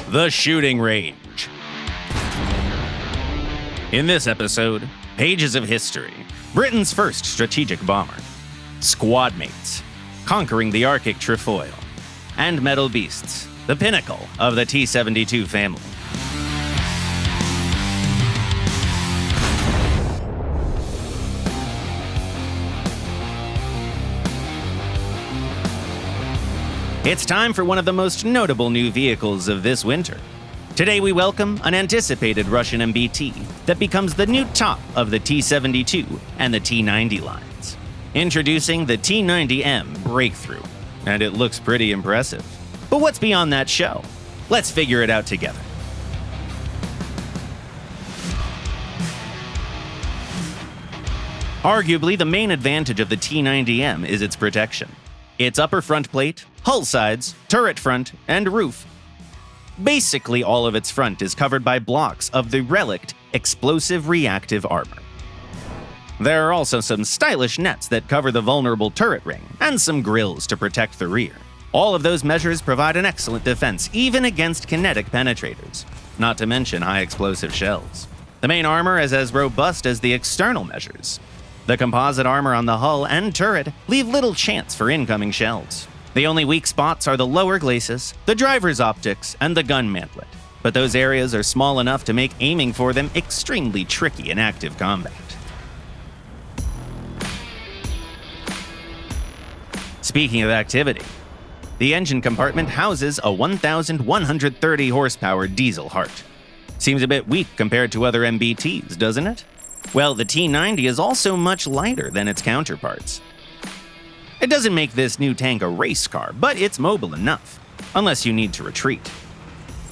The shooting range. In this episode, pages of history, Britain's first strategic bomber, Squadmates, conquering the Arctic Trefoil, and metal beasts, the Pinnacle of the T-92 family. It's time for one of the most notable new vehicles of this winter. Today we welcome an anticipated Russian MBT that becomes the new top of the T-72 and the T-90 lines. Introducing the T-90M Breakthrough, and it looks pretty impressive. But what's beyond that show? Let's figure it out together. Arguably, the main advantage of the T-90M is its protection. Its upper front plate, hull sides, turret front, and roof. Basically, all of its front is covered by blocks of the relict explosive reactive armor. There are also some stylish nets that cover the vulnerable turret ring, and some grills to protect the rear. All of those measures provide an excellent defense, even against kinetic penetrators, not to mention high explosive shells. The main armor is as robust as the external measures. The composite armor on the hull and turret leave little chance for incoming shells. The only weak spots are the lower glacis, the driver's optics, and the gun mantlet, but those areas are small enough to make aiming for them extremely tricky in active combat. Speaking of activity, the engine compartment houses a 1,130 horsepower diesel heart. Seems a bit weak compared to other MBTs, doesn't it? Well, the T-90 is also much lighter than its counterparts. It doesn't make this new tank a race car, but it's mobile enough, unless you need to retreat.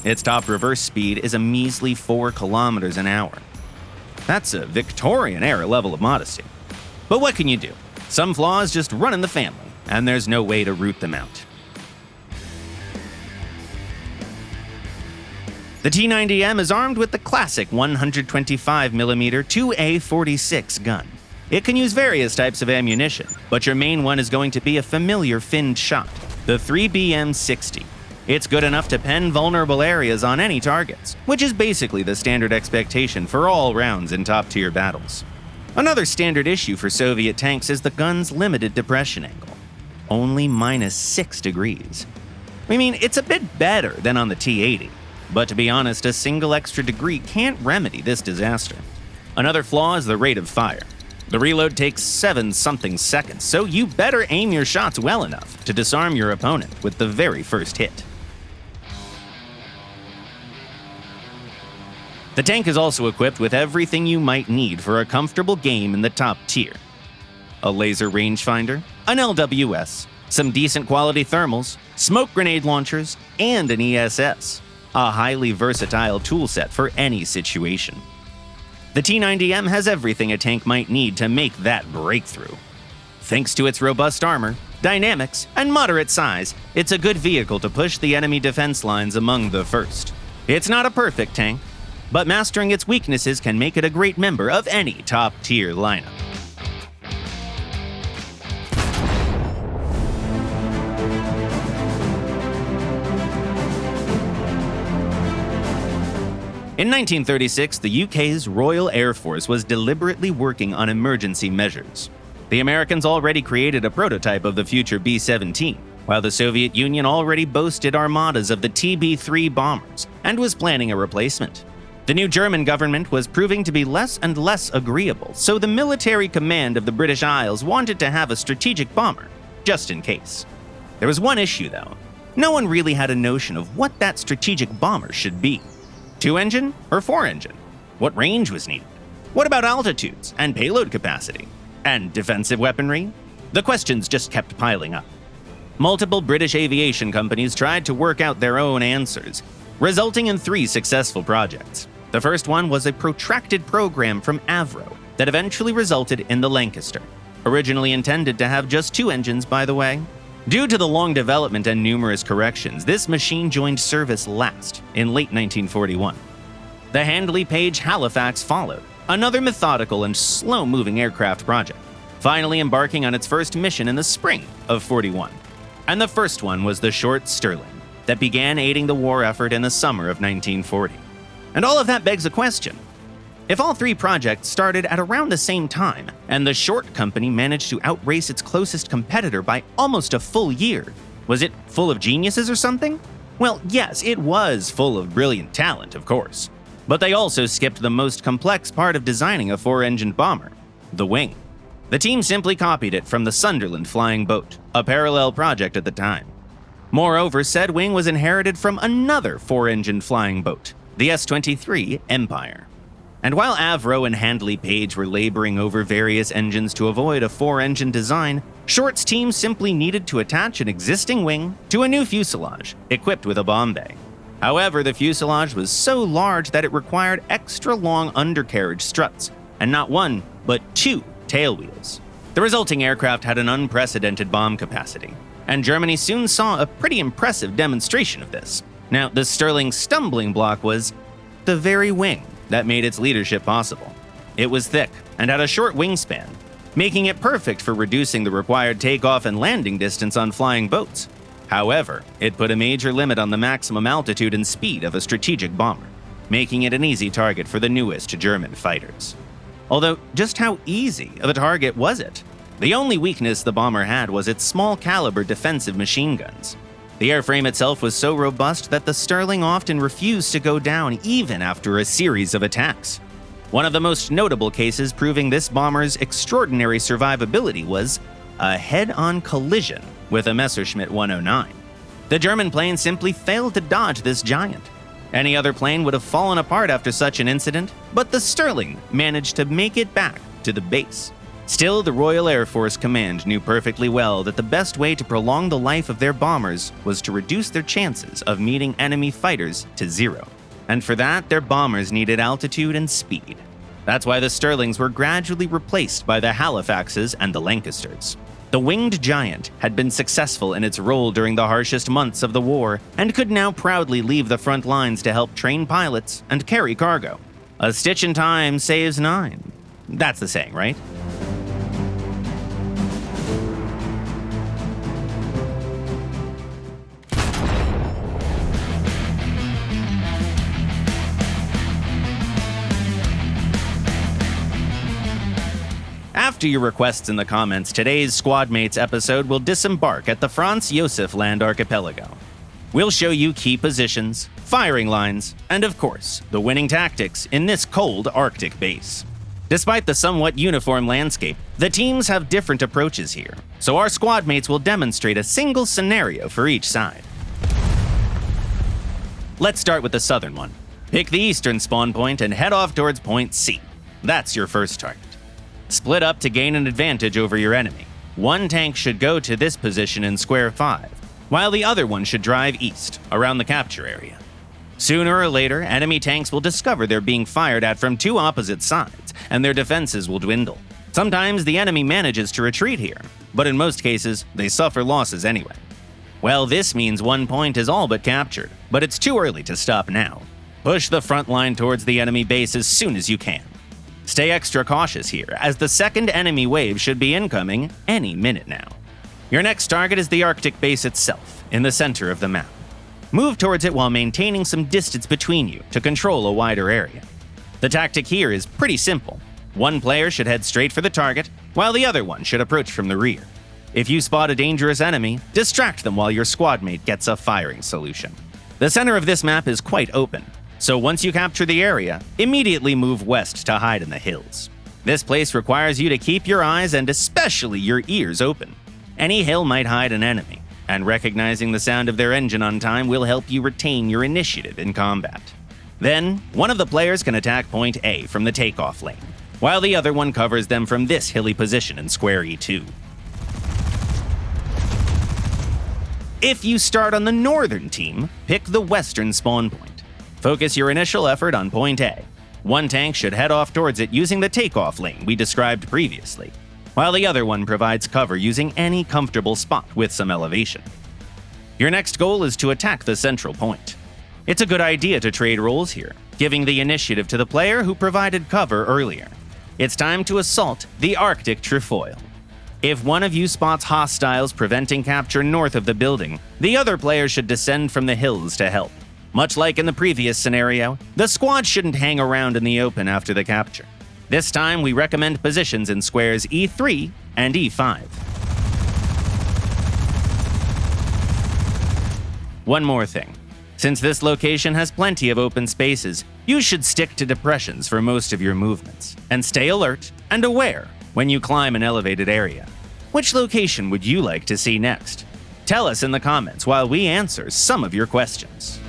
Its top reverse speed is a measly 4 kilometers an hour. That's a Victorian-era level of modesty. But what can you do? Some flaws just run in the family, and there's no way to root them out. The T-90M is armed with the classic 125mm 2A46 gun. It can use various types of ammunition, but your main one is going to be a familiar finned shot, the 3BM60. It's good enough to pen vulnerable areas on any targets, which is basically the standard expectation for all rounds in top-tier battles. Another standard issue for Soviet tanks is the gun's limited depression angle, only -6 degrees. I mean, it's a bit better than on the T-80. But to be honest, a single extra degree can't remedy this disaster. Another flaw is the rate of fire. The reload takes 7-something seconds, so you better aim your shots well enough to disarm your opponent with the very first hit. The tank is also equipped with everything you might need for a comfortable game in the top tier. A laser rangefinder, an LWS, some decent quality thermals, smoke grenade launchers, and an ESS. A highly versatile toolset for any situation. The T-90M has everything a tank might need to make that breakthrough. Thanks to its robust armor, dynamics, and moderate size, it's a good vehicle to push the enemy defense lines among the first. It's not a perfect tank, but mastering its weaknesses can make it a great member of any top-tier lineup. In 1936, the UK's Royal Air Force was deliberately working on emergency measures. The Americans already created a prototype of the future B-17, while the Soviet Union already boasted armadas of the TB-3 bombers and was planning a replacement. The new German government was proving to be less and less agreeable, so the military command of the British Isles wanted to have a strategic bomber, just in case. There was one issue, though. No one really had a notion of what that strategic bomber should be. 2-engine or 4-engine? What range was needed? What about altitudes and payload capacity? And defensive weaponry? The questions just kept piling up. Multiple British aviation companies tried to work out their own answers, resulting in 3 successful projects. The first one was a protracted program from Avro that eventually resulted in the Lancaster, originally intended to have just 2 engines, by the way. Due to the long development and numerous corrections, this machine joined service last in late 1941. The Handley-Page Halifax followed, another methodical and slow-moving aircraft project, finally embarking on its first mission in the spring of '41. And the first one was the short Stirling, that began aiding the war effort in the summer of 1940. And all of that begs a question. If all three projects started at around the same time, and the Short Company managed to outrace its closest competitor by almost a full year, was it full of geniuses or something? Well, yes, it was full of brilliant talent, of course. But they also skipped the most complex part of designing a four-engined bomber, the wing. The team simply copied it from the Sunderland flying boat, a parallel project at the time. Moreover, said wing was inherited from another four-engined flying boat, the S-23 Empire. And while Avro and Handley Page were laboring over various engines to avoid a four-engine design, Short's team simply needed to attach an existing wing to a new fuselage, equipped with a bomb bay. However, the fuselage was so large that it required extra long undercarriage struts, and not one, but two tail wheels. The resulting aircraft had an unprecedented bomb capacity, and Germany soon saw a pretty impressive demonstration of this. Now, the Sterling stumbling block was the very wing that made its leadership possible. It was thick and had a short wingspan, making it perfect for reducing the required takeoff and landing distance on flying boats. However, it put a major limit on the maximum altitude and speed of a strategic bomber, making it an easy target for the newest German fighters. Although, just how easy of a target was it? The only weakness the bomber had was its small-caliber defensive machine guns. The airframe itself was so robust that the Sterling often refused to go down even after a series of attacks. One of the most notable cases proving this bomber's extraordinary survivability was a head-on collision with a Messerschmitt 109. The German plane simply failed to dodge this giant. Any other plane would have fallen apart after such an incident, but the Sterling managed to make it back to the base. Still, the Royal Air Force Command knew perfectly well that the best way to prolong the life of their bombers was to reduce their chances of meeting enemy fighters to zero. And for that, their bombers needed altitude and speed. That's why the Sterlings were gradually replaced by the Halifaxes and the Lancasters. The winged giant had been successful in its role during the harshest months of the war and could now proudly leave the front lines to help train pilots and carry cargo. A stitch in time saves nine. That's the saying, right? After your requests in the comments, today's Squadmates episode will disembark at the Franz Josef Land archipelago. We'll show you key positions, firing lines, and of course, the winning tactics in this cold Arctic base. Despite the somewhat uniform landscape, the teams have different approaches here, so our Squadmates will demonstrate a single scenario for each side. Let's start with the southern one. Pick the eastern spawn point and head off towards point C. That's your first target. Split up to gain an advantage over your enemy. One tank should go to this position in square 5, while the other one should drive east, around the capture area. Sooner or later, enemy tanks will discover they're being fired at from two opposite sides, and their defenses will dwindle. Sometimes the enemy manages to retreat here, but in most cases, they suffer losses anyway. Well, this means one point is all but captured, but it's too early to stop now. Push the front line towards the enemy base as soon as you can. Stay extra cautious here, as the second enemy wave should be incoming any minute now. Your next target is the Arctic base itself, in the center of the map. Move towards it while maintaining some distance between you to control a wider area. The tactic here is pretty simple. One player should head straight for the target, while the other one should approach from the rear. If you spot a dangerous enemy, distract them while your squadmate gets a firing solution. The center of this map is quite open, so once you capture the area, immediately move west to hide in the hills. This place requires you to keep your eyes and especially your ears open. Any hill might hide an enemy, and recognizing the sound of their engine on time will help you retain your initiative in combat. Then, one of the players can attack point A from the takeoff lane, while the other one covers them from this hilly position in square E2. If you start on the northern team, pick the western spawn point. Focus your initial effort on point A. One tank should head off towards it using the takeoff lane we described previously, while the other one provides cover using any comfortable spot with some elevation. Your next goal is to attack the central point. It's a good idea to trade roles here, giving the initiative to the player who provided cover earlier. It's time to assault the Arctic Trefoil. If one of you spots hostiles preventing capture north of the building, the other player should descend from the hills to help. Much like in the previous scenario, the squad shouldn't hang around in the open after the capture. This time, we recommend positions in squares E3 and E5. One more thing. Since this location has plenty of open spaces, you should stick to depressions for most of your movements, and stay alert and aware when you climb an elevated area. Which location would you like to see next? Tell us in the comments while we answer some of your questions.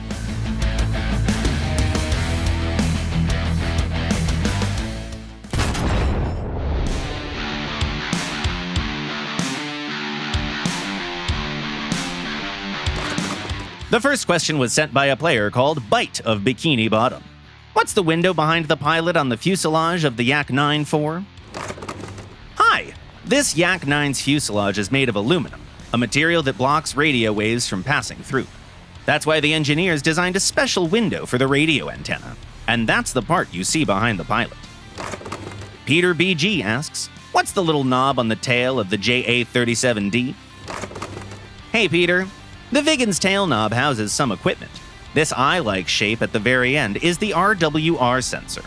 The first question was sent by a player called Bite of Bikini Bottom. What's the window behind the pilot on the fuselage of the Yak-9 for? Hi! This Yak-9's fuselage is made of aluminum, a material that blocks radio waves from passing through. That's why the engineers designed a special window for the radio antenna, and that's the part you see behind the pilot. Peter BG asks, what's the little knob on the tail of the JA-37D? Hey Peter, the Viggen's tail knob houses some equipment. This eye-like shape at the very end is the RWR sensor.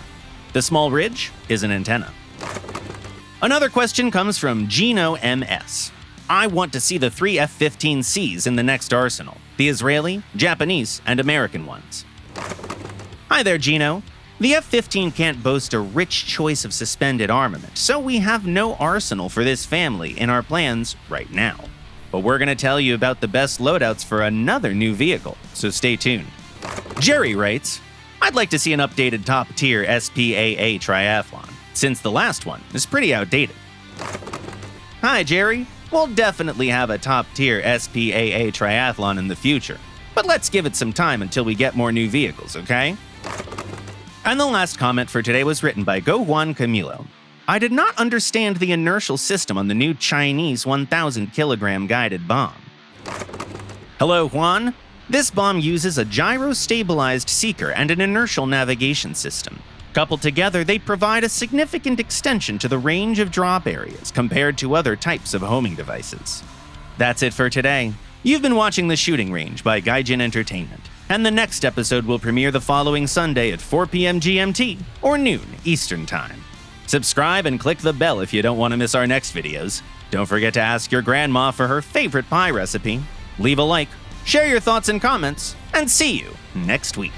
The small ridge is an antenna. Another question comes from Gino MS. I want to see the 3 F-15Cs in the next arsenal, the Israeli, Japanese, and American ones. Hi there, Gino. The F-15 can't boast a rich choice of suspended armament, so we have no arsenal for this family in our plans right now. But we're going to tell you about the best loadouts for another new vehicle, so stay tuned. Jerry writes, I'd like to see an updated top-tier SPAA triathlon, since the last one is pretty outdated. Hi, Jerry. We'll definitely have a top-tier SPAA triathlon in the future, but let's give it some time until we get more new vehicles, okay? And the last comment for today was written by Go Juan Camilo. I did not understand the inertial system on the new Chinese 1,000-kilogram guided bomb. Hello, Juan. This bomb uses a gyro-stabilized seeker and an inertial navigation system. Coupled together, they provide a significant extension to the range of drop areas compared to other types of homing devices. That's it for today. You've been watching The Shooting Range by Gaijin Entertainment, and the next episode will premiere the following Sunday at 4 p.m. GMT or noon Eastern Time. Subscribe and click the bell if you don't want to miss our next videos. Don't forget to ask your grandma for her favorite pie recipe. Leave a like, share your thoughts and comments, and see you next week.